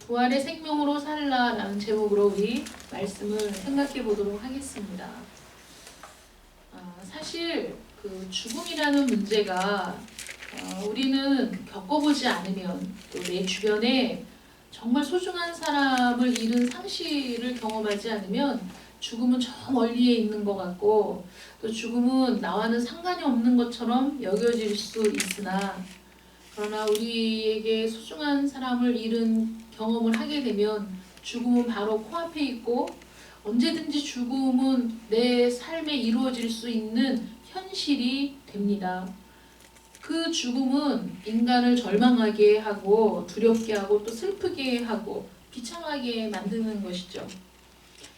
부활의 생명으로 살라라는 제목으로 우리 말씀을 생각해 보도록 하겠습니다. 사실 그 죽음이라는 문제가 우리는 겪어보지 않으면 또 내 주변에 정말 소중한 사람을 잃은 상실을 경험하지 않으면 죽음은 저 멀리에 있는 것 같고 또 죽음은 나와는 상관이 없는 것처럼 여겨질 수 있으나 그러나 우리에게 소중한 사람을 잃은 경험을 하게 되면 죽음은 바로 코앞에 있고 언제든지 죽음은 내 삶에 이루어질 수 있는 현실이 됩니다. 그 죽음은 인간을 절망하게 하고 두렵게 하고 또 슬프게 하고 비참하게 만드는 것이죠.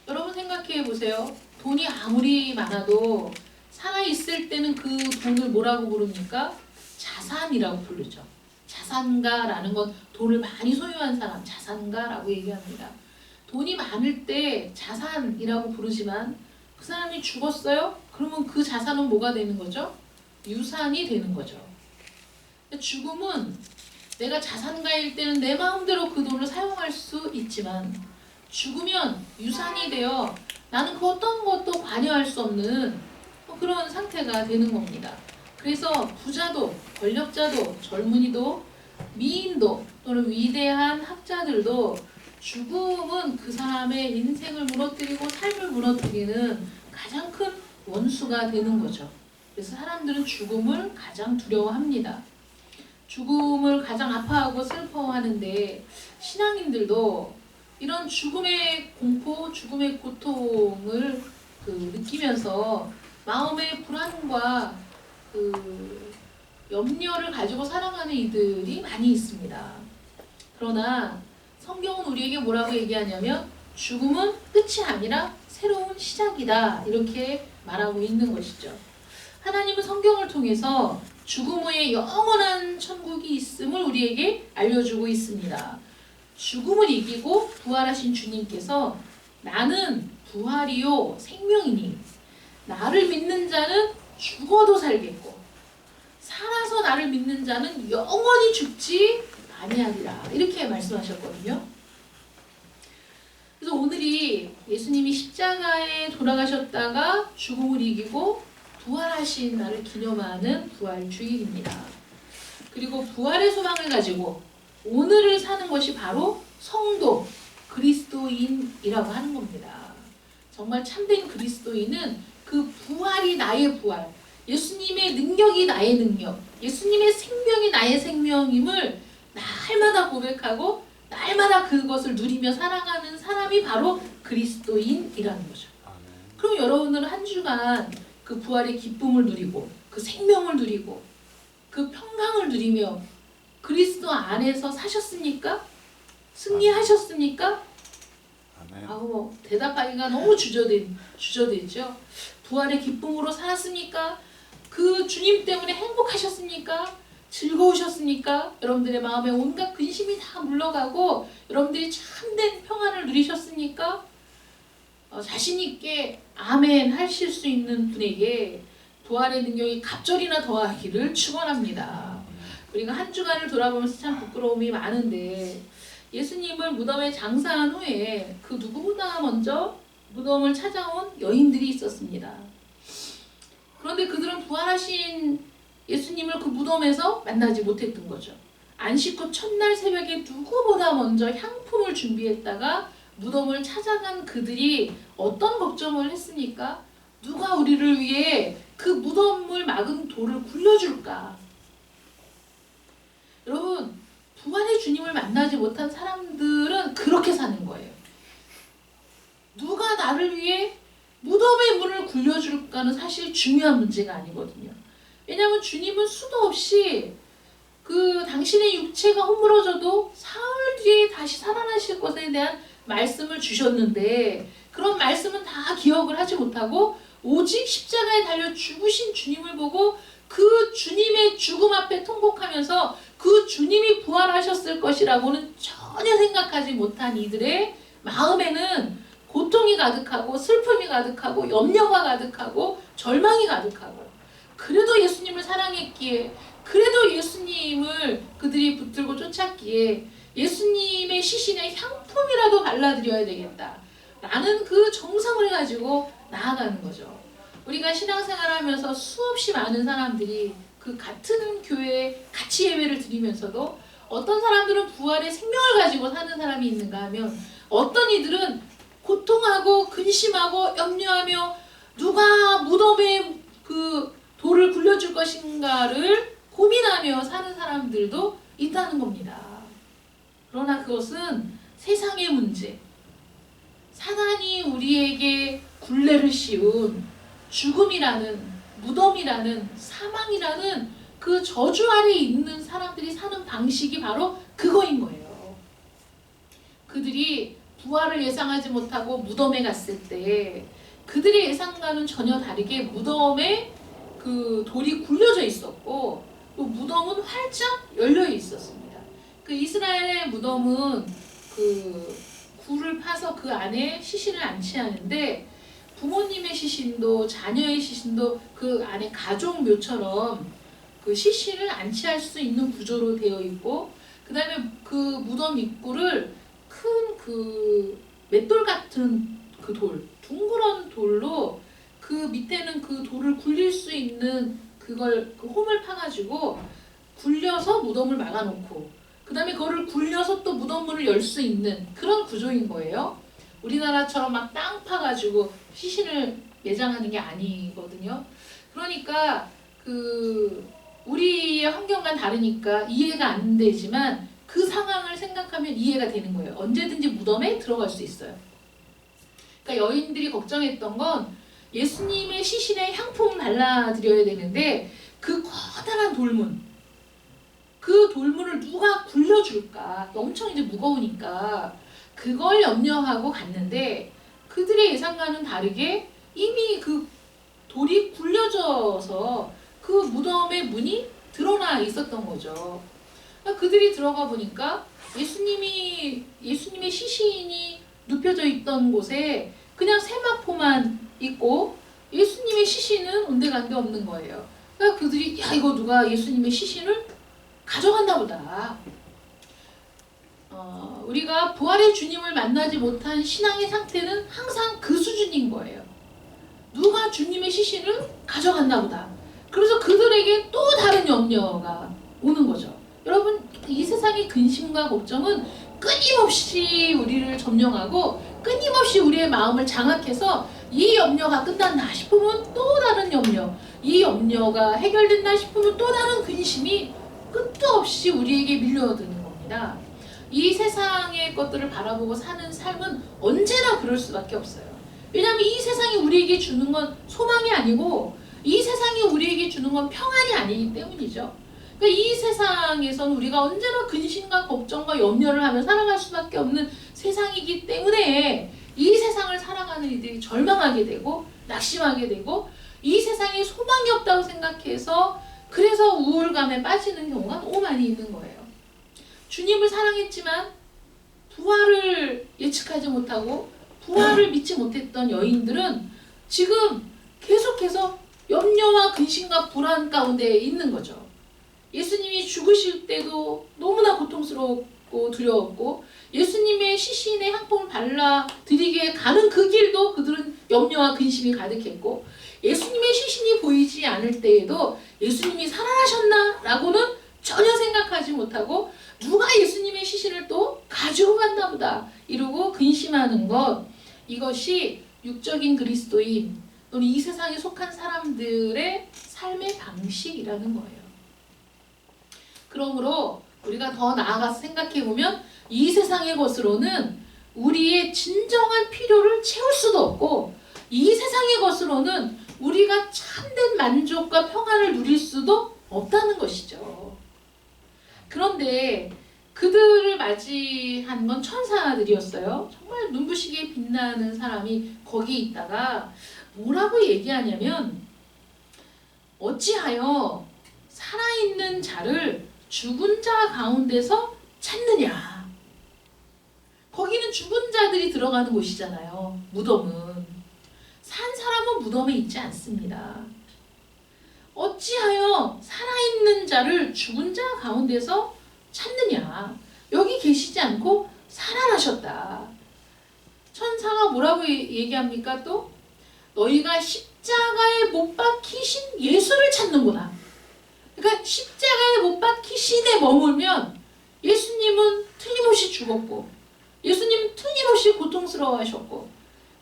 여러분 생각해 보세요. 돈이 아무리 많아도 살아있을 때는 그 돈을 뭐라고 부릅니까? 자산이라고 부르죠. 자산가라는 건 돈을 많이 소유한 사람, 자산가라고 얘기합니다. 돈이 많을 때 자산이라고 부르지만 그 사람이 죽었어요? 그러면 그 자산은 뭐가 되는 거죠? 유산이 되는 거죠. 죽음은 내가 자산가일 때는 내 마음대로 그 돈을 사용할 수 있지만 죽으면 유산이 되어 나는 그 어떤 것도 관여할 수 없는 그런 상태가 되는 겁니다. 그래서 부자도 권력자도 젊은이도 미인도 또는 위대한 학자들도 죽음은 그 사람의 인생을 무너뜨리고 삶을 무너뜨리는 가장 큰 원수가 되는 거죠. 그래서 사람들은 죽음을 가장 두려워합니다. 죽음을 가장 아파하고 슬퍼하는데 신앙인들도 이런 죽음의 공포, 죽음의 고통을 느끼면서 마음의 불안과 염려를 가지고 살아가는 이들이 많이 있습니다. 그러나 성경은 우리에게 뭐라고 얘기하냐면 죽음은 끝이 아니라 새로운 시작이다 이렇게 말하고 있는 것이죠. 하나님은 성경을 통해서 죽음 후에 영원한 천국이 있음을 우리에게 알려주고 있습니다. 죽음을 이기고 부활하신 주님께서 나는 부활이요 생명이니 나를 믿는 자는 죽어도 살겠고 살아서 나를 믿는 자는 영원히 죽지 아니하리라 이렇게 말씀하셨거든요. 그래서 오늘이 예수님이 십자가에 돌아가셨다가 죽음을 이기고 부활하신 날을 기념하는 부활주일입니다. 그리고 부활의 소망을 가지고 오늘을 사는 것이 바로 성도, 그리스도인이라고 하는 겁니다. 정말 참된 그리스도인은 그 부활이 나의 부활, 예수님의 능력이 나의 능력, 예수님의 생명이 나의 생명임을 날마다 고백하고 날마다 그것을 누리며 살아가는 사람이 바로 그리스도인이라는 거죠. 그럼 여러분들은 한 주간 그 부활의 기쁨을 누리고 그 생명을 누리고 그 평강을 누리며 그리스도 안에서 사셨습니까? 승리하셨습니까? 대답하기가 너무 주저되죠. 부활의 기쁨으로 살았습니까? 그 주님 때문에 행복하셨습니까? 즐거우셨습니까? 여러분들의 마음에 온갖 근심이 다 물러가고 여러분들이 참된 평안을 누리셨습니까? 자신 있게 아멘 하실 수 있는 분에게 부활의 능력이 갑절이나 더하기를 축원합니다. 우리가 한 주간을 돌아보면서 참 부끄러움이 많은데 예수님을 무덤에 장사한 후에 그 누구보다 먼저 무덤을 찾아온 여인들이 있었습니다. 그런데 그들은 부활하신 예수님을 그 무덤에서 만나지 못했던 거죠. 안식 후 첫날 새벽에 누구보다 먼저 향품을 준비했다가 무덤을 찾아간 그들이 어떤 걱정을 했습니까? 누가 우리를 위해 그 무덤을 막은 돌을 굴려줄까? 여러분, 부활의 주님을 만나지 못한 사람들은 그렇게 사는 거예요. 누가 나를 위해 무덤의 문을 굴려줄까는 사실 중요한 문제가 아니거든요. 왜냐하면 주님은 수도 없이 당신의 육체가 허물어져도 사흘 뒤에 다시 살아나실 것에 대한 말씀을 주셨는데 그런 말씀은 다 기억을 하지 못하고 오직 십자가에 달려 죽으신 주님을 보고 그 주님의 죽음 앞에 통곡하면서 그 주님이 부활하셨을 것이라고는 전혀 생각하지 못한 이들의 마음에는 고통이 가득하고 슬픔이 가득하고 염려가 가득하고 절망이 가득하고 그래도 예수님을 사랑했기에 그래도 예수님을 그들이 붙들고 쫓았기에 예수님의 시신에 향품이라도 발라드려야 되겠다 라는 그 정성을 가지고 나아가는 거죠. 우리가 신앙생활하면서 수없이 많은 사람들이 그 같은 교회에 같이 예배를 드리면서도 어떤 사람들은 부활의 생명을 가지고 사는 사람이 있는가 하면 어떤 이들은 고통하고 근심하고 염려하며 누가 무덤에 그 돌을 굴려줄 것인가를 고민하며 사는 사람들도 있다는 겁니다. 그러나 그것은 세상의 문제, 사단이 우리에게 굴레를 씌운 죽음이라는, 무덤이라는, 사망이라는 그 저주 아래에 있는 사람들이 사는 방식이 바로 그거인 거예요. 그들이 부활을 예상하지 못하고 무덤에 갔을 때 그들의 예상과는 전혀 다르게 무덤에 그 돌이 굴려져 있었고 또 무덤은 활짝 열려 있었습니다. 그 이스라엘의 무덤은 그 굴을 파서 그 안에 시신을 안치하는데 부모님의 시신도 자녀의 시신도 그 안에 가족묘처럼 그 시신을 안치할 수 있는 구조로 되어 있고 그 다음에 그 무덤 입구를 큰 그 맷돌 같은 그 돌, 둥그런 돌로 그 밑에는 그 돌을 굴릴 수 있는 그걸 그 홈을 파가지고 굴려서 무덤을 막아놓고 그 다음에 그거를 굴려서 또 무덤문을 열 수 있는 그런 구조인 거예요. 우리나라처럼 막 땅 파가지고 시신을 매장하는 게 아니거든요. 그러니까 그 우리의 환경과 다르니까 이해가 안 되지만 그 상황을 생각하면 이해가 되는 거예요. 언제든지 무덤에 들어갈 수 있어요. 그러니까 여인들이 걱정했던 건 예수님의 시신에 향품 발라드려야 되는데 그 커다란 돌문, 그 돌문을 누가 굴려줄까? 엄청 이제 무거우니까 그걸 염려하고 갔는데 그들의 예상과는 다르게 이미 그 돌이 굴려져서 그 무덤의 문이 드러나 있었던 거죠. 그들이 들어가 보니까 예수님의 시신이 눕혀져 있던 곳에 그냥 세마포만 있고 예수님의 시신은 온데간데 없는 거예요. 그러니까 그들이 야 이거 누가 예수님의 시신을 가져갔나 보다. 우리가 부활의 주님을 만나지 못한 신앙의 상태는 항상 그 수준인 거예요. 누가 주님의 시신을 가져갔나 보다. 그래서 그들에게 또 다른 염려가 오는 거죠. 여러분 이 세상의 근심과 걱정은 끊임없이 우리를 점령하고 끊임없이 우리의 마음을 장악해서 이 염려가 끝났나 싶으면 또 다른 염려, 이 염려가 해결됐나 싶으면 또 다른 근심이 끝도 없이 우리에게 밀려드는 겁니다. 이 세상의 것들을 바라보고 사는 삶은 언제나 그럴 수밖에 없어요. 왜냐하면 이 세상이 우리에게 주는 건 소망이 아니고 이 세상이 우리에게 주는 건 평안이 아니기 때문이죠. 그러니까 이 세상에서는 우리가 언제나 근심과 걱정과 염려를 하며 살아갈 수밖에 없는 세상이기 때문에 이 세상을 살아가는 이들이 절망하게 되고 낙심하게 되고 이 세상에 소망이 없다고 생각해서 그래서 우울감에 빠지는 경우가 너무 많이 있는 거예요. 주님을 사랑했지만 부활을 예측하지 못하고 부활을 믿지 못했던 여인들은 지금 계속해서 염려와 근심과 불안 가운데 있는 거죠. 예수님이 죽으실 때도 너무나 고통스럽고 두려웠고 예수님의 시신에 향품을 발라드리게 가는 그 길도 그들은 염려와 근심이 가득했고 예수님의 시신이 보이지 않을 때에도 예수님이 살아나셨나? 라고는 전혀 생각하지 못하고 누가 예수님의 시신을 또 가지고 갔나 보다 이러고 근심하는 것, 이것이 육적인 그리스도인 또는 이 세상에 속한 사람들의 삶의 방식이라는 거예요. 그러므로 우리가 더 나아가서 생각해보면 이 세상의 것으로는 우리의 진정한 필요를 채울 수도 없고 이 세상의 것으로는 우리가 참된 만족과 평안을 누릴 수도 없다는 것이죠. 그런데 그들을 맞이한 건 천사들이었어요. 정말 눈부시게 빛나는 사람이 거기에 있다가 뭐라고 얘기하냐면 어찌하여 살아있는 자를 죽은 자 가운데서 찾느냐. 거기는 죽은 자들이 들어가는 곳이잖아요. 무덤은. 산 사람은 무덤에 있지 않습니다. 어찌하여 살아있는 자를 죽은 자 가운데서 찾느냐. 여기 계시지 않고 살아나셨다. 천사가 뭐라고 얘기합니까? 또 너희가 십자가에 못 박히신 예수를 찾는구나. 그러니까 십자가에 못 박히신에 머물면 예수님은 틀림없이 죽었고 예수님은 틀림없이 고통스러워하셨고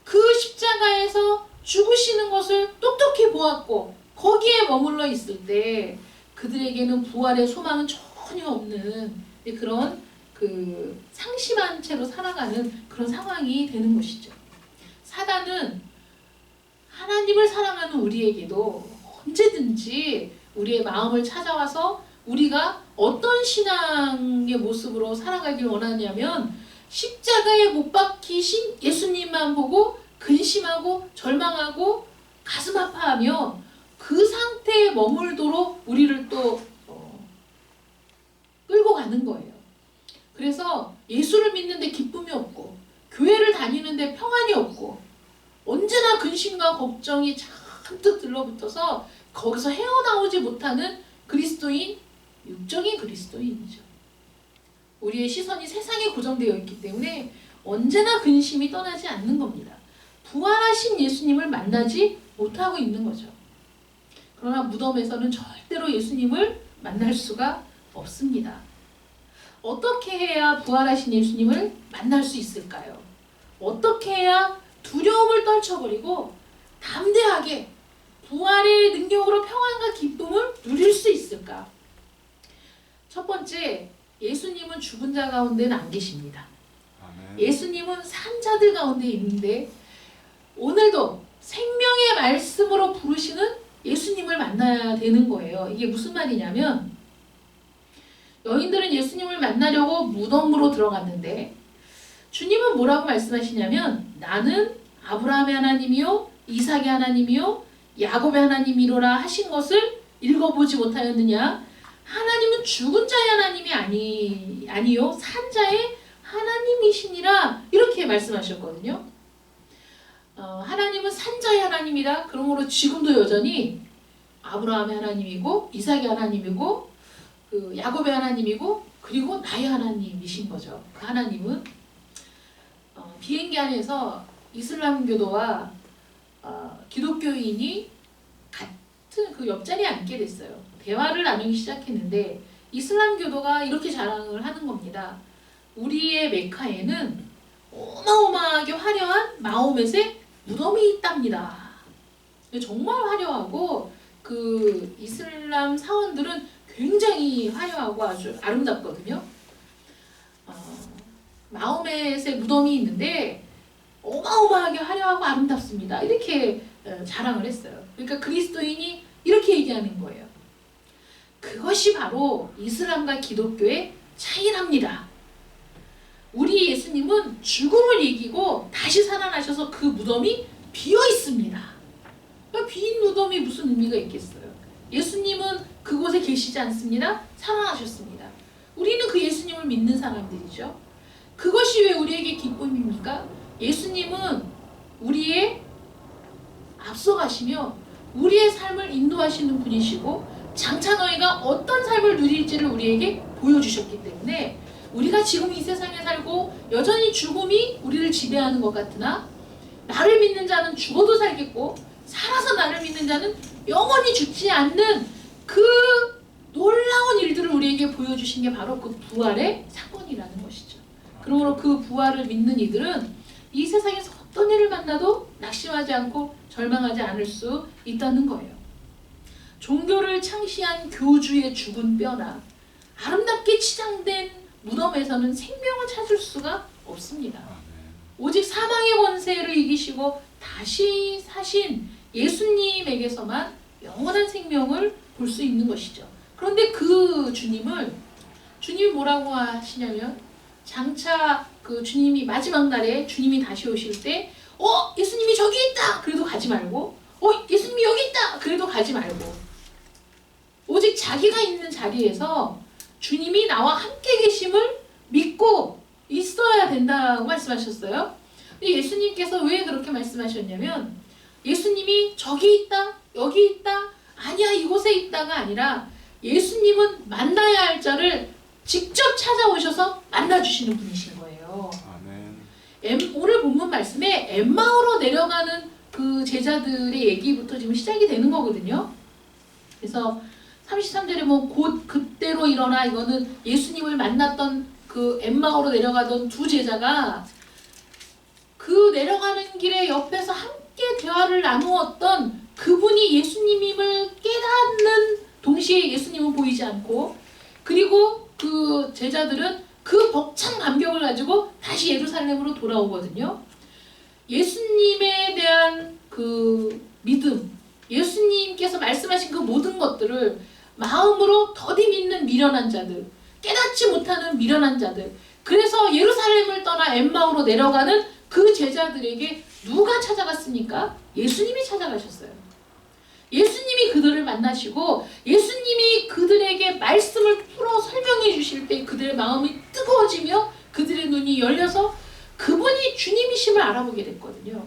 그 십자가에서 죽으시는 것을 똑똑히 보았고 거기에 머물러 있을 때 그들에게는 부활의 소망은 전혀 없는 그런 그 상심한 채로 살아가는 그런 상황이 되는 것이죠. 사단은 하나님을 사랑하는 우리에게도 언제든지 우리의 마음을 찾아와서 우리가 어떤 신앙의 모습으로 살아가길 원하냐면 십자가에 못 박히신 예수님만 보고 근심하고 절망하고 가슴 아파하며 그 상태에 머물도록 우리를 또 끌고 가는 거예요. 그래서 예수를 믿는데 기쁨이 없고 교회를 다니는데 평안이 없고 언제나 근심과 걱정이 잔뜩 들러붙어서 거기서 헤어나오지 못하는 그리스도인, 육적인 그리스도인이죠. 우리의 시선이 세상에 고정되어 있기 때문에 언제나 근심이 떠나지 않는 겁니다. 부활하신 예수님을 만나지 못하고 있는 거죠. 그러나 무덤에서는 절대로 예수님을 만날 수가 없습니다. 어떻게 해야 부활하신 예수님을 만날 수 있을까요? 어떻게 해야 두려움을 떨쳐버리고 담대하게 부활의 능력으로 평안과 기쁨을 누릴 수 있을까? 첫 번째, 예수님은 죽은 자 가운데는 안 계십니다. 아멘. 예수님은 산 자들 가운데 있는데 오늘도 생명의 말씀으로 부르시는 예수님을 만나야 되는 거예요. 이게 무슨 말이냐면 여인들은 예수님을 만나려고 무덤으로 들어갔는데 주님은 뭐라고 말씀하시냐면 나는 아브라함의 하나님이요 이삭의 하나님이요 야곱의 하나님이로라 하신 것을 읽어보지 못하였느냐? 하나님은 죽은 자의 하나님이 아니요 산 자의 하나님이시니라 이렇게 말씀하셨거든요. 하나님은 산 자의 하나님이라 그러므로 지금도 여전히 아브라함의 하나님이고 이삭의 하나님이고 그 야곱의 하나님이고 그리고 나의 하나님이신 거죠. 그 하나님은 비행기 안에서 이슬람교도와 기독교인이 같은 그 옆자리에 앉게 됐어요. 대화를 나누기 시작했는데 이슬람교도가 이렇게 자랑을 하는 겁니다. 우리의 메카에는 어마어마하게 화려한 마호멧의 무덤이 있답니다. 정말 화려하고 그 이슬람 사원들은 굉장히 화려하고 아주 아름답거든요. 마호멧의 무덤이 있는데 어마어마하게 화려하고 아름답습니다. 이렇게 자랑을 했어요. 그러니까 그리스도인이 이렇게 얘기하는 거예요. 그것이 바로 이슬람과 기독교의 차이랍니다. 우리 예수님은 죽음을 이기고 다시 살아나셔서 그 무덤이 비어 있습니다. 빈 무덤이 무슨 의미가 있겠어요? 예수님은 그곳에 계시지 않습니다. 살아나셨습니다. 우리는 그 예수님을 믿는 사람들이죠. 그것이 왜 우리에게 기쁨입니까? 예수님은 우리의 앞서가시며 우리의 삶을 인도하시는 분이시고 장차 너희가 어떤 삶을 누릴지를 우리에게 보여주셨기 때문에 우리가 지금 이 세상에 살고 여전히 죽음이 우리를 지배하는 것 같으나 나를 믿는 자는 죽어도 살겠고 살아서 나를 믿는 자는 영원히 죽지 않는 그 놀라운 일들을 우리에게 보여주신 게 바로 그 부활의 사건이라는 것이죠. 그러므로 그 부활을 믿는 이들은 이 세상에서 어떤 일을 만나도 낙심하지 않고 절망하지 않을 수 있다는 거예요. 종교를 창시한 교주의 죽은 뼈나 아름답게 치장된 무덤에서는 생명을 찾을 수가 없습니다. 오직 사망의 권세를 이기시고 다시 사신 예수님에게서만 영원한 생명을 볼 수 있는 것이죠. 그런데 그 주님이 뭐라고 하시냐면 장차 그 주님이 마지막 날에 주님이 다시 오실 때 예수님이 저기 있다! 그래도 가지 말고 예수님이 여기 있다! 그래도 가지 말고 오직 자기가 있는 자리에서 주님이 나와 함께 계심을 믿고 있어야 된다고 말씀하셨어요. 근데 예수님께서 왜 그렇게 말씀하셨냐면 예수님이 저기 있다, 여기 있다, 아니야 이곳에 있다가 아니라 예수님은 만나야 할 자를 직접 찾아오셔서 만나주시는 분이신 거예요. 아멘. 오늘 본문 말씀에 엠마오로 내려가는 그 제자들의 얘기부터 지금 시작이 되는 거거든요. 그래서 33절에 뭐 곧 그때로 일어나, 이거는 예수님을 만났던 그 엠마오로 내려가던 두 제자가 그 내려가는 길에 옆에서 함께 대화를 나누었던 그분이 예수님임을 깨닫는 동시에 예수님은 보이지 않고, 그리고 그 제자들은 그 벅찬 감격을 가지고 다시 예루살렘으로 돌아오거든요. 예수님에 대한 그 믿음, 예수님께서 말씀하신 그 모든 것들을 마음으로 더디 믿는 미련한 자들, 깨닫지 못하는 미련한 자들, 그래서 예루살렘을 떠나 엠마오로 내려가는 그 제자들에게 누가 찾아갔습니까? 예수님이 찾아가셨어요. 예수님이 그들을 만나시고 예수님이 그들에게 말씀을 풀어 설명해 주실 때 그들의 마음이 뜨거워지며 그들의 눈이 열려서 그분이 주님이심을 알아보게 됐거든요.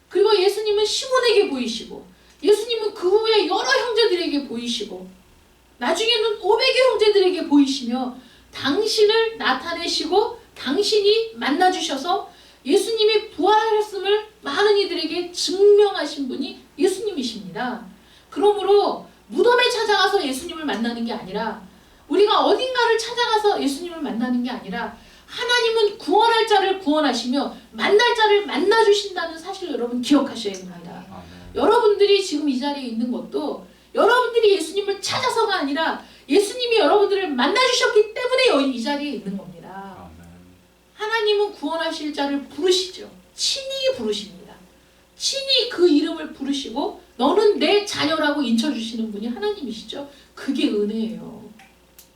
그리고 예수님은 시몬에게 보이시고, 예수님은 그 후에 여러 형제들에게 보이시고, 나중에는 500의 형제들에게 보이시며 당신을 나타내시고 당신이 만나주셔서 예수님이 부활하셨음을 많은 이들에게 증명하신 분이 예수님이십니다. 그러므로 무덤에 찾아가서 예수님을 만나는 게 아니라, 우리가 어딘가를 찾아가서 예수님을 만나는 게 아니라, 하나님은 구원할 자를 구원하시며 만날 자를 만나주신다는 사실을 여러분 기억하셔야 됩니다. 여러분들이 지금 이 자리에 있는 것도 여러분들이 예수님을 찾아서가 아니라 예수님이 여러분들을 만나주셨기 때문에 이 자리에 있는 겁니다. 하나님은 구원하실 자를 부르시죠. 친히 부르십니다. 친히 그 이름을 부르시고 너는 내 자녀라고 인쳐주시는 분이 하나님이시죠. 그게 은혜예요.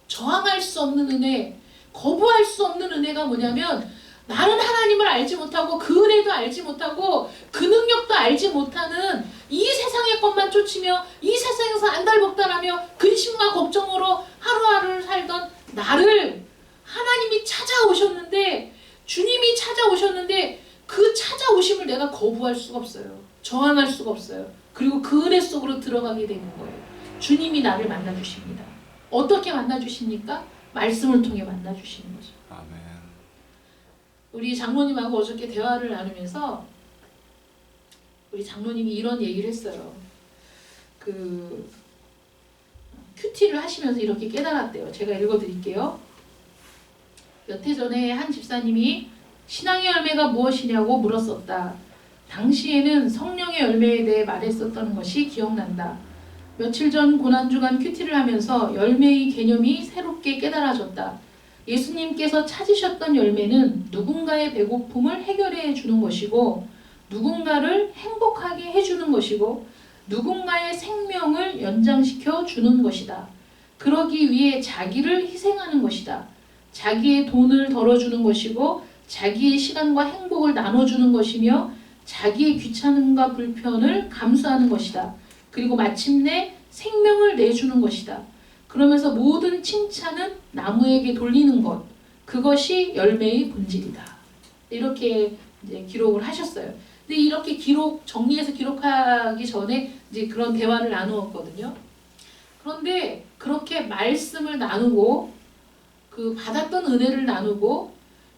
저항할 수 없는 은혜, 거부할 수 없는 은혜가 뭐냐면, 나는 하나님을 알지 못하고 그 은혜도 알지 못하고 그 능력도 알지 못하는 이 세상의 것만 쫓으며 이 세상에서 안달복달하며 근심과 걱정으로 하루하루를 살던 나를 하나님이 찾아오셨는데, 주님이 찾아오셨는데 그 찾아오심을 내가 거부할 수가 없어요. 저항할 수가 없어요. 그리고 그 은혜 속으로 들어가게 되는 거예요. 주님이 나를 만나주십니다. 어떻게 만나주십니까? 말씀을 통해 만나주시는 거죠. 아멘. 우리 장로님하고 어저께 대화를 나누면서 우리 장로님이 이런 얘기를 했어요. 그 큐티를 하시면서 이렇게 깨달았대요. 제가 읽어드릴게요. 몇 해 전에 한 집사님이 신앙의 열매가 무엇이냐고 물었었다. 당시에는 성령의 열매에 대해 말했었던 것이 기억난다. 며칠 전 고난주간 큐티를 하면서 열매의 개념이 새롭게 깨달아졌다. 예수님께서 찾으셨던 열매는 누군가의 배고픔을 해결해 주는 것이고, 누군가를 행복하게 해주는 것이고, 누군가의 생명을 연장시켜 주는 것이다. 그러기 위해 자기를 희생하는 것이다. 자기의 돈을 덜어주는 것이고, 자기의 시간과 행복을 나눠주는 것이며, 자기의 귀찮음과 불편을 감수하는 것이다. 그리고 마침내 생명을 내주는 것이다. 그러면서 모든 칭찬은 나무에게 돌리는 것, 그것이 열매의 본질이다. 이렇게 이제 기록을 하셨어요. 근데 이렇게 정리해서 기록하기 전에 이제 그런 대화를 나누었거든요. 그런데 그렇게 말씀을 나누고 그 받았던 은혜를 나누고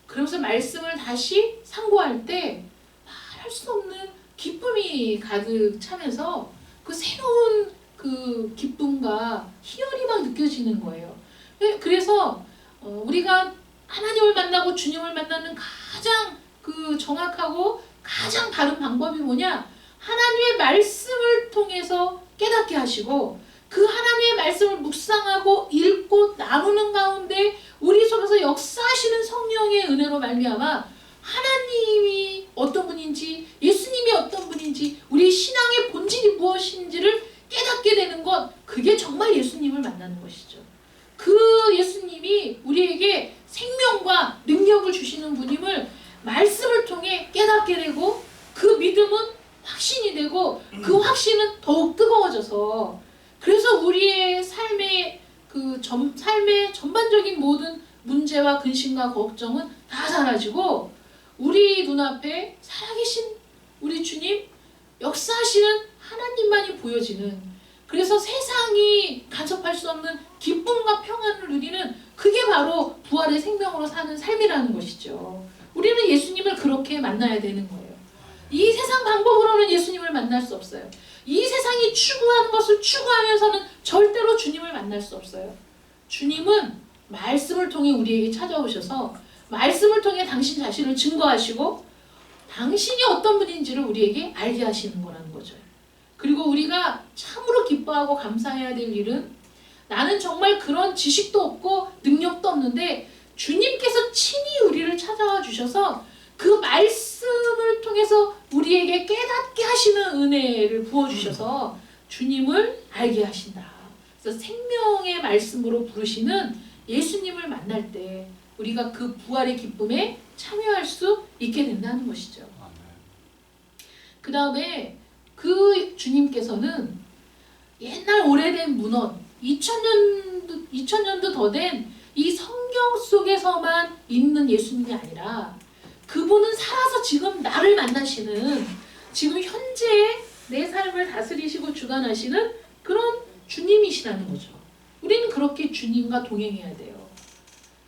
그러면서 말씀을 다시 상고할 때 말할 수 없는 기쁨이 가득 차면서 그 새로운 그 기쁨과 희열이 막 느껴지는 거예요. 그래서 우리가 하나님을 만나고 주님을 만나는 가장 그 정확하고 가장 바른 방법이 뭐냐? 하나님의 말씀을 통해서 깨닫게 하시고 그 하나님의 말씀을 묵상하고 읽고 나누는 가운데 우리 속에서 역사하시는 성령의 은혜로 말미암아 하나님이 어떤 분인지, 예수님이 어떤 분인지, 우리 신앙의 본질이 무엇인지를 깨닫게 되는 것, 그게 정말 예수님을 만나는 것이죠. 그 예수님이 우리에게 생명과 능력을 주시는 분임을 말씀을 통해 깨닫게 되고, 그 믿음은 확신이 되고 그 확신은 더욱 뜨거워져서, 그래서 우리의 삶의 삶의 전반적인 모든 문제와 근심과 걱정은 다 사라지고 우리 눈앞에 살아계신 우리 주님, 역사하시는 하나님만이 보여지는, 그래서 세상이 간섭할 수 없는 기쁨과 평안을 누리는 그게 바로 부활의 생명으로 사는 삶이라는 것이죠. 우리는 예수님을 그렇게 만나야 되는 거예요. 이 세상 방법으로는 예수님을 만날 수 없어요. 이 세상이 추구하는 것을 추구하면서는 절대로 주님을 만날 수 없어요. 주님은 말씀을 통해 우리에게 찾아오셔서 말씀을 통해 당신 자신을 증거하시고 당신이 어떤 분인지를 우리에게 알게 하시는 거라는 거죠. 그리고 우리가 참으로 기뻐하고 감사해야 될 일은 나는 정말 그런 지식도 없고 능력도 없는데 주님께서 친히 우리를 찾아와 주셔서 그 말씀을 통해서 우리에게 깨닫게 하시는 은혜를 부어주셔서 주님을 알게 하신다. 그래서 생명의 말씀으로 부르시는 예수님을 만날 때 우리가 그 부활의 기쁨에 참여할 수 있게 된다는 것이죠. 그 다음에 그 주님께서는 옛날 오래된 문헌 2000년도 더 된 이 성경 속에서만 있는 예수님이 아니라 그분은 살아서 지금 나를 만나시는 지금 현재 내 삶을 다스리시고 주관하시는 그런 주님이시라는 거죠. 우리는 그렇게 주님과 동행해야 돼요.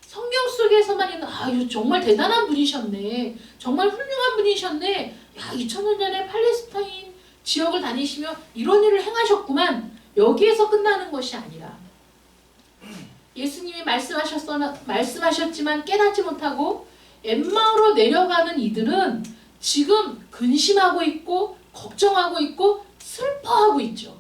성경 속에서만 있는 아유 정말 대단한 분이셨네. 정말 훌륭한 분이셨네. 야 2000년 전에 팔레스타인 지역을 다니시며 이런 일을 행하셨구만. 여기에서 끝나는 것이 아니라 예수님이 말씀하셨지만 깨닫지 못하고 엠마오로 내려가는 이들은 지금 근심하고 있고 걱정하고 있고 슬퍼하고 있죠.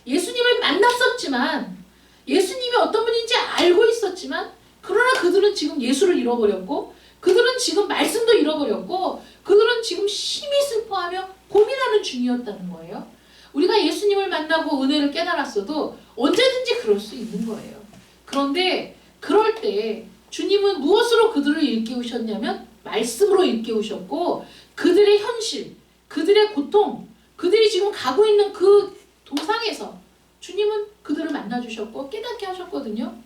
예수님을 만났었지만 예수님이 어떤 분인지 알고 있었지만 그러나 그들은 지금 예수를 잃어버렸고 그들은 지금 말씀도 잃어버렸고 그들은 지금 심히 슬퍼하며 고민하는 중이었다는 거예요. 우리가 예수님을 만나고 은혜를 깨달았어도 언제든지 그럴 수 있는 거예요. 그런데 그럴 때 주님은 무엇으로 그들을 일깨우셨냐면 말씀으로 일깨우셨고 그들의 현실, 그들의 고통, 그들이 지금 가고 있는 그 도상에서 주님은 그들을 만나주셨고 깨닫게 하셨거든요.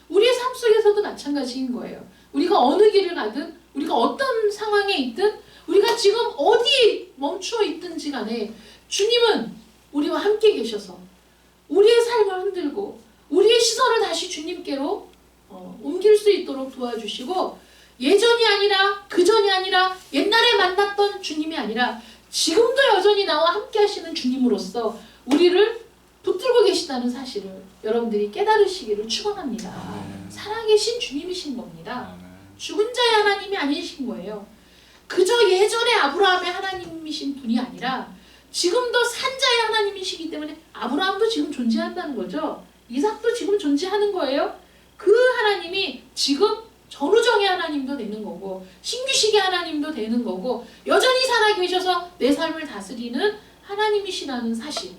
우리의 삶 속에서도 마찬가지인 거예요. 우리가 어느 길을 가든 우리가 어떤 상황에 있든 우리가 지금 어디에 멈추어 있든지 간에 주님은 우리와 함께 계셔서 우리의 삶을 흔들고 우리의 시선을 다시 주님께로 옮길 수 있도록 도와주시고 예전이 아니라 그전이 아니라 옛날에 만났던 주님이 아니라 지금도 여전히 나와 함께 하시는 주님으로서 우리를 붙들고 계시다는 사실을 여러분들이 깨달으시기를 축원합니다. 살아계신 주님이신 겁니다. 죽은 자의 하나님이 아니신 거예요. 그저 예전에 아브라함의 하나님이신 분이 아니라 지금도 산자의 하나님이시기 때문에 아브라함도 지금 존재한다는 거죠. 이삭도 지금 존재하는 거예요. 그 하나님이 지금 전우정의 하나님도 되는 거고 신규식의 하나님도 되는 거고 여전히 살아계셔서 내 삶을 다스리는 하나님이시라는 사실.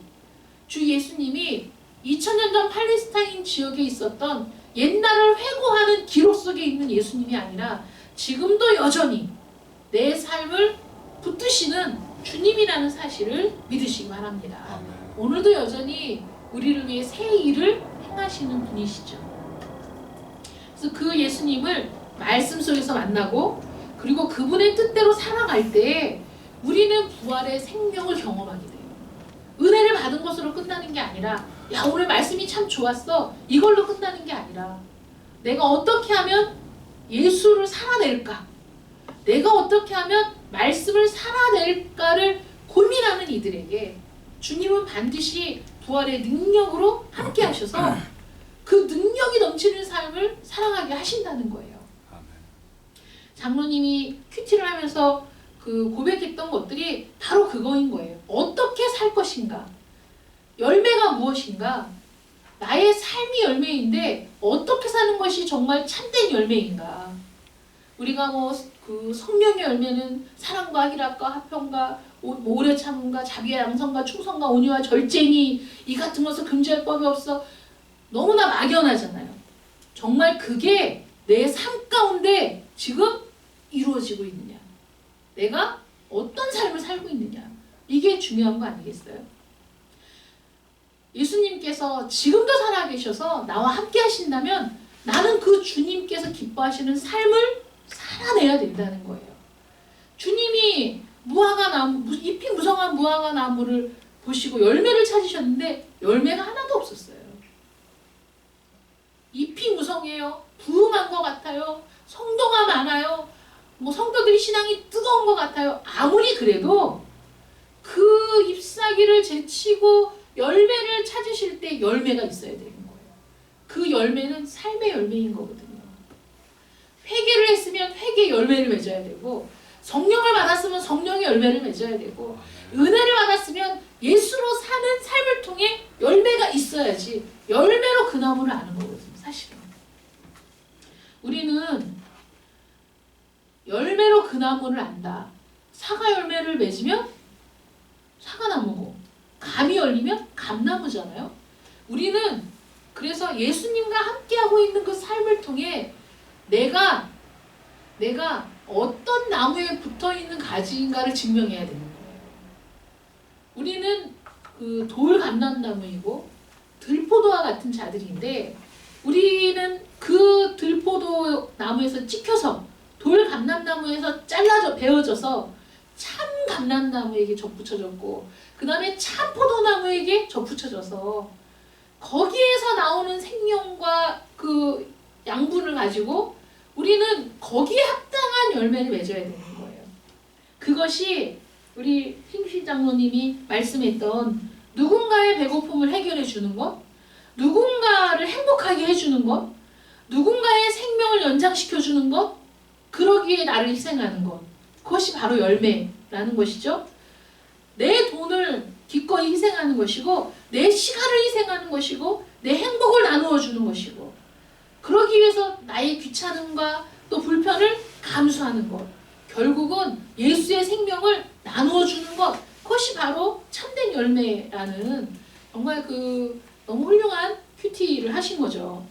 주 예수님이 2000년 전 팔레스타인 지역에 있었던 옛날을 회고하는 기록 속에 있는 예수님이 아니라 지금도 여전히 내 삶을 붙드시는 주님이라는 사실을 믿으시기 바랍니다. 오늘도 여전히 우리를 위해 새 일을 행하시는 분이시죠. 그래서 그 예수님을 말씀 속에서 만나고 그리고 그분의 뜻대로 살아갈 때 우리는 부활의 생명을 경험하게 돼요. 은혜를 받은 것으로 끝나는 게 아니라 야 오늘 말씀이 참 좋았어 이걸로 끝나는 게 아니라 내가 어떻게 하면 예수를 살아낼까 내가 어떻게 하면 말씀을 살아낼까를 고민하는 이들에게 주님은 반드시 부활의 능력으로 함께 하셔서 그 능력이 넘치는 삶을 살아가게 하신다는 거예요. 장로님이 큐티를 하면서 그 고백했던 것들이 바로 그거인 거예요. 어떻게 살 것인가? 열매가 무엇인가? 나의 삶이 열매인데 어떻게 사는 것이 정말 참된 열매인가? 우리가 그 성령의 열매는 사랑과 희락과 화평과 오래 참음과 자비와 양성과 충성과 온유와 절제니 이 같은 것을 금지할 법이 없어. 너무나 막연하잖아요. 정말 그게 내 삶 가운데 지금 이루어지고 있느냐? 내가 어떤 삶을 살고 있느냐? 이게 중요한 거 아니겠어요? 예수님께서 지금도 살아계셔서 나와 함께 하신다면 나는 그 주님께서 기뻐하시는 삶을 살아내야 된다는 거예요. 주님이 잎이 무성한 무화과 나무를 보시고 열매를 찾으셨는데 열매가 하나도 없었어요. 잎이 무성해요. 부흥한 것 같아요. 성도가 많아요. 뭐 성도들이 신앙이 뜨거운 것 같아요. 아무리 그래도 그 잎사귀를 제치고 열매를 찾으실 때 열매가 있어야 되는 거예요. 그 열매는 삶의 열매인 거거든요. 회개를 했으면 회개의 열매를 맺어야 되고, 성령을 받았으면 성령의 열매를 맺어야 되고, 은혜를 받았으면 예수로 사는 삶을 통해 열매가 있어야지 열매로 그 나무를 아는 거거든요. 사실은 우리는 열매로 그 나무를 안다. 사과 열매를 맺으면 사과나무고, 감이 열리면 감나무잖아요. 우리는 그래서 예수님과 함께하고 있는 그 삶을 통해 내가 어떤 나무에 붙어있는 가지인가를 증명해야 되는 거예요. 우리는 그 돌 감람나무이고 들포도와 같은 자들인데, 우리는 그 들포도 나무에서 찍혀서 돌 감람나무에서 잘라져 베어져서 참 감람나무에게 접붙여졌고, 그 다음에 참 포도나무에게 접붙여져서 거기에서 나오는 생명과 그 양분을 가지고 우리는 거기에 합당한 열매를 맺어야 되는 거예요. 그것이 우리 흰시 장로님이 말씀했던 누군가의 배고픔을 해결해 주는 것, 누군가를 행복하게 해주는 것, 누군가의 생명을 연장시켜 주는 것, 그러기에 나를 희생하는 것, 그것이 바로 열매라는 것이죠. 내 돈을 기꺼이 희생하는 것이고, 내 시간을 희생하는 것이고, 내 행복을 나누어 주는 것이고, 그러기 위해서 나의 귀찮음과 또 불편을 감수하는 것, 결국은 예수의 생명을 나누어 주는 것, 그것이 바로 참된 열매라는 정말 그 너무 훌륭한 큐티를 하신 거죠.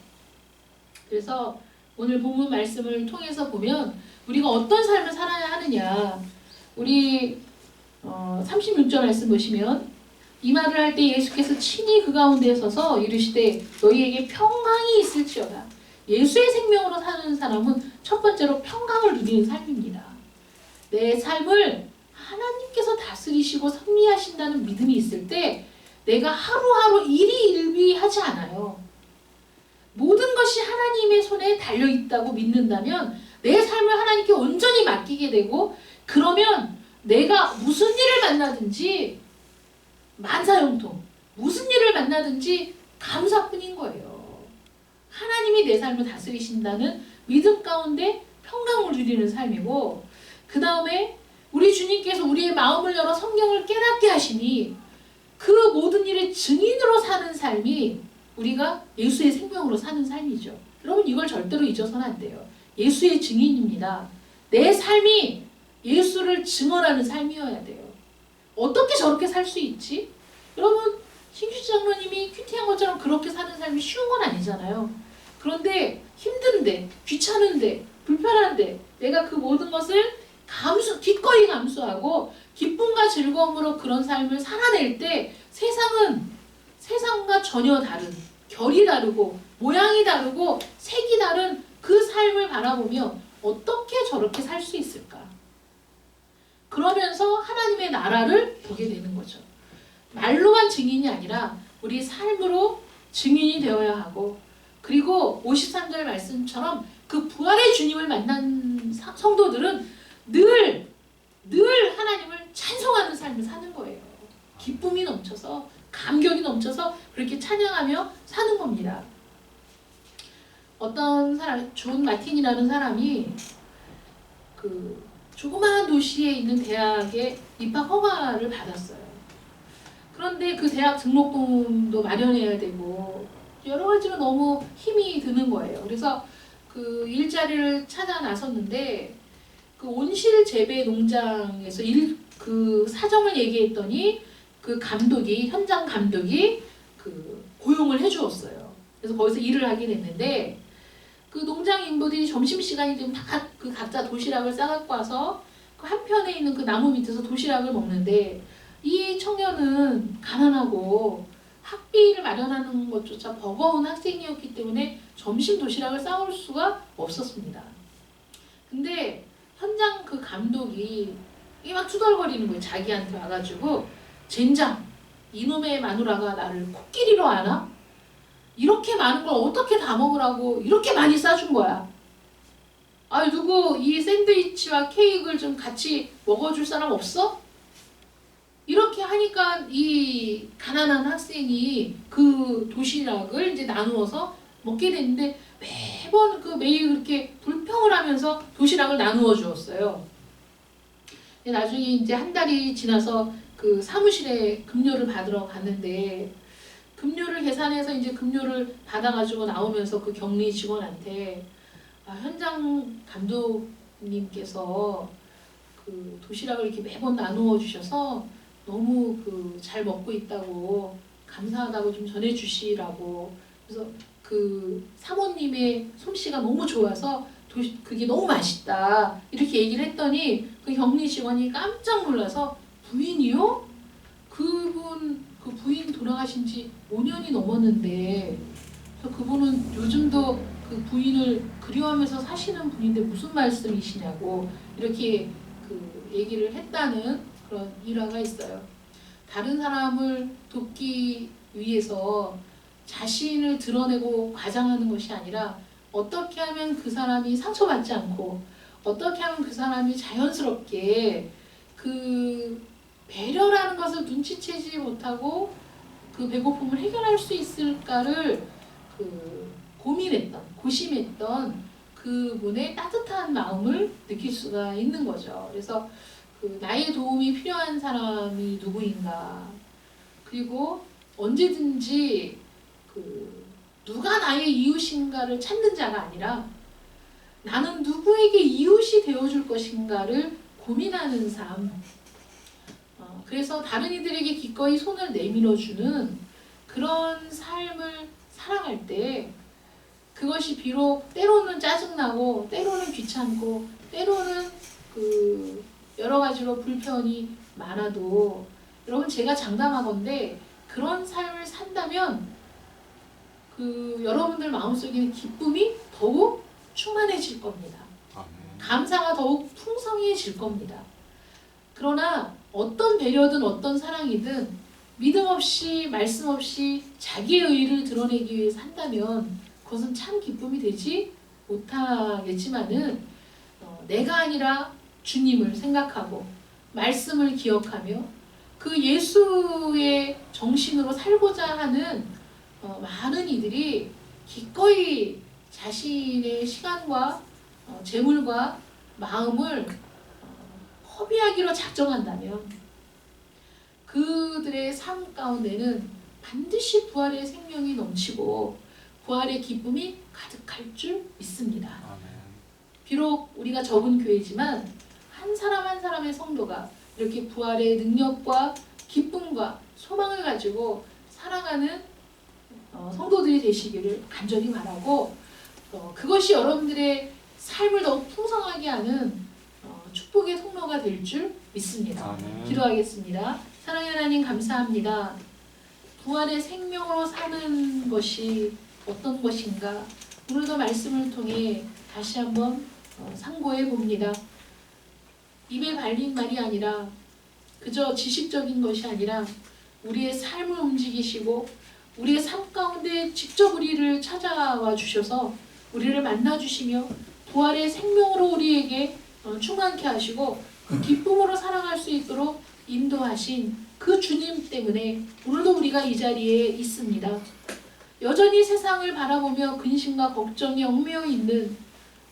그래서 오늘 본문 말씀을 통해서 보면 우리가 어떤 삶을 살아야 하느냐, 우리 36절 말씀 보시면, 이 말을 할 때 예수께서 친히 그 가운데 서서 이르시되 너희에게 평강이 있을지어다. 예수의 생명으로 사는 사람은 첫 번째로 평강을 누리는 삶입니다. 내 삶을 하나님께서 다스리시고 섭리하신다는 믿음이 있을 때 내가 하루하루 일희일비하지 않아요. 모든 것이 하나님의 손에 달려있다고 믿는다면 내 삶을 하나님께 온전히 맡기게 되고, 그러면 내가 무슨 일을 만나든지 만사형통, 무슨 일을 만나든지 감사뿐인 거예요. 하나님이 내 삶을 다스리신다는 믿음 가운데 평강을 누리는 삶이고, 그 다음에 우리 주님께서 우리의 마음을 열어 성경을 깨닫게 하시니 그 모든 일의 증인으로 사는 삶이 우리가 예수의 생명으로 사는 삶이죠. 여러분, 이걸 절대로 잊어서는 안 돼요. 예수의 증인입니다. 내 삶이 예수를 증언하는 삶이어야 돼요. 어떻게 저렇게 살 수 있지? 여러분, 신규 장로님이 큐티한 것처럼 그렇게 사는 삶이 쉬운 건 아니잖아요. 그런데 힘든데, 귀찮은데, 불편한데 내가 그 모든 것을 기꺼이 감수하고 기쁨과 즐거움으로 그런 삶을 살아낼 때 세상은 세상과 전혀 다른, 결이 다르고 모양이 다르고 색이 다른 그 삶을 바라보며 어떻게 저렇게 살 수 있을까? 그러면서 하나님의 나라를 보게 되는 거죠. 말로만 증인이 아니라 우리 삶으로 증인이 되어야 하고, 그리고 53절 말씀처럼 그 부활의 주님을 만난 성도들은 늘 하나님을 찬송하는 삶을 사는 거예요. 기쁨이 넘쳐서, 감격이 넘쳐서 그렇게 찬양하며 사는 겁니다. 어떤 사람, 존 마틴이라는 사람이 그 조그마한 도시에 있는 대학에 입학 허가를 받았어요. 그런데 그 대학 등록금도 마련해야 되고 여러 가지로 너무 힘이 드는 거예요. 그래서 그 일자리를 찾아 나섰는데 그 온실 재배 농장에서 그 사정을 얘기했더니 그 감독이, 현장 감독이 그 고용을 해주었어요. 그래서 거기서 일을 하게 됐는데, 그 농장 인부들이 점심시간이 되면 다 그 각자 도시락을 싸갖고 와서 그 한편에 있는 그 나무 밑에서 도시락을 먹는데, 이 청년은 가난하고 학비를 마련하는 것조차 버거운 학생이었기 때문에 점심 도시락을 싸올 수가 없었습니다. 근데 현장 그 감독이 이게 막 투덜거리는 거예요. 자기한테 와가지고 젠장, 이놈의 마누라가 나를 코끼리로 아나? 이렇게 많은 걸 어떻게 다 먹으라고 이렇게 많이 싸준 거야. 아, 누구 이 샌드위치와 케이크를 좀 같이 먹어줄 사람 없어? 이렇게 하니까 이 가난한 학생이 그 도시락을 이제 나누어서 먹게 됐는데 매번 매일 그렇게 불평을 하면서 도시락을 나누어 주었어요. 나중에 이제 한 달이 지나서 그 사무실에 급료를 받으러 갔는데 급료를 계산해서 이제 급료를 받아가지고 나오면서 그 격리 직원한테 현장 감독님께서 그 도시락을 이렇게 매번 나누어 주셔서 너무 잘 먹고 있다고 감사하다고 좀 전해주시라고. 그래서 그 사모님의 솜씨가 너무 좋아서 그게 너무 맛있다 이렇게 얘기를 했더니 그 격리 직원이 깜짝 놀라서 부인이요? 그 부인 돌아가신 지 5년이 넘었는데 그분은 요즘도 그 부인을 그리워하면서 사시는 분인데 무슨 말씀이시냐고 이렇게 얘기를 했다는 그런 일화가 있어요. 다른 사람을 돕기 위해서 자신을 드러내고 과장하는 것이 아니라 어떻게 하면 그 사람이 상처받지 않고 어떻게 하면 그 사람이 자연스럽게 그 배려라는 것을 눈치채지 못하고 그 배고픔을 해결할 수 있을까를 고심했던 그분의 따뜻한 마음을 느낄 수가 있는 거죠. 그래서 나의 도움이 필요한 사람이 누구인가, 그리고 언제든지 누가 나의 이웃인가를 찾는 자가 아니라 나는 누구에게 이웃이 되어줄 것인가를 고민하는 삶. 그래서 다른 이들에게 기꺼이 손을 내밀어주는 그런 삶을 살아갈 때 그것이 비록 때로는 짜증나고 때로는 귀찮고 때로는 여러 가지로 불편이 많아도 여러분 제가 장담하건대 그런 삶을 산다면 여러분들 마음속에 기쁨이 더욱 충만해질 겁니다. 감사가 더욱 풍성해질 겁니다. 그러나 어떤 배려든 어떤 사랑이든 믿음 없이 말씀 없이 자기의 의의를 드러내기 위해 산다면 그것은 참 기쁨이 되지 못하겠지만은 내가 아니라 주님을 생각하고 말씀을 기억하며 그 예수의 정신으로 살고자 하는 많은 이들이 기꺼이 자신의 시간과 재물과 마음을 허비하기로 작정한다면 그들의 삶 가운데는 반드시 부활의 생명이 넘치고 부활의 기쁨이 가득할 줄 믿습니다. 비록 우리가 적은 교회지만 한 사람 한 사람의 성도가 이렇게 부활의 능력과 기쁨과 소망을 가지고 살아가는 성도들이 되시기를 간절히 바라고 그것이 여러분들의 삶을 더욱 풍성하게 하는 축복의 통로가 될 줄 믿습니다. 기도하겠습니다. 사랑하는 하나님 감사합니다. 부활의 생명으로 사는 것이 어떤 것인가 오늘도 말씀을 통해 다시 한번 상고해 봅니다. 입에 발린 말이 아니라 그저 지식적인 것이 아니라 우리의 삶을 움직이시고 우리의 삶 가운데 직접 우리를 찾아와 주셔서 우리를 만나 주시며 부활의 생명으로 우리에게 충만케 하시고 그 기쁨으로 살아갈 수 있도록 인도하신 그 주님 때문에 오늘도 우리가 이 자리에 있습니다. 여전히 세상을 바라보며 근심과 걱정이 얽매여 있는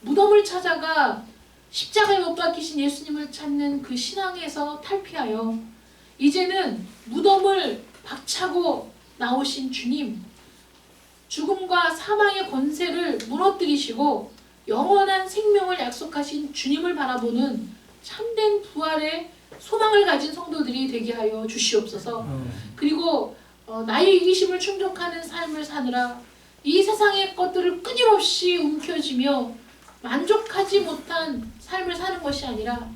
무덤을 찾아가 십자가에 못 박히신 예수님을 찾는 그 신앙에서 탈피하여 이제는 무덤을 박차고 나오신 주님, 죽음과 사망의 권세를 무너뜨리시고 영원한 생명을 약속하신 주님을 바라보는 참된 부활의 소망을 가진 성도들이 되게 하여 주시옵소서. 그리고 나의 이기심을 충족하는 삶을 사느라 이 세상의 것들을 끊임없이 움켜쥐며 만족하지 못한 삶을 사는 것이 아니라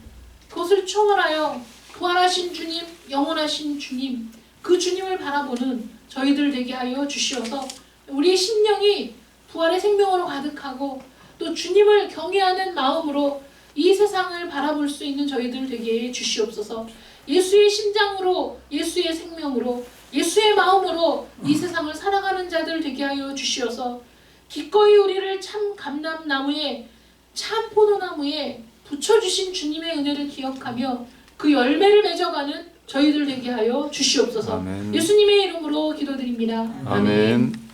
그것을 초월하여 부활하신 주님, 영원하신 주님, 그 주님을 바라보는 저희들 되게 하여 주시어서 우리의 심령이 부활의 생명으로 가득하고 또 주님을 경외하는 마음으로 이 세상을 바라볼 수 있는 저희들 되게 해 주시옵소서. 예수의 심장으로 예수의 생명으로 예수의 마음으로 이 세상을 살아가는 자들 되게 하여 주시어서 기꺼이 우리를 참 감람나무에 참 포도나무에 붙여주신 주님의 은혜를 기억하며 그 열매를 맺어가는 저희들 되게 하여 주시옵소서. 아멘. 예수님의 이름으로 기도드립니다. 아멘.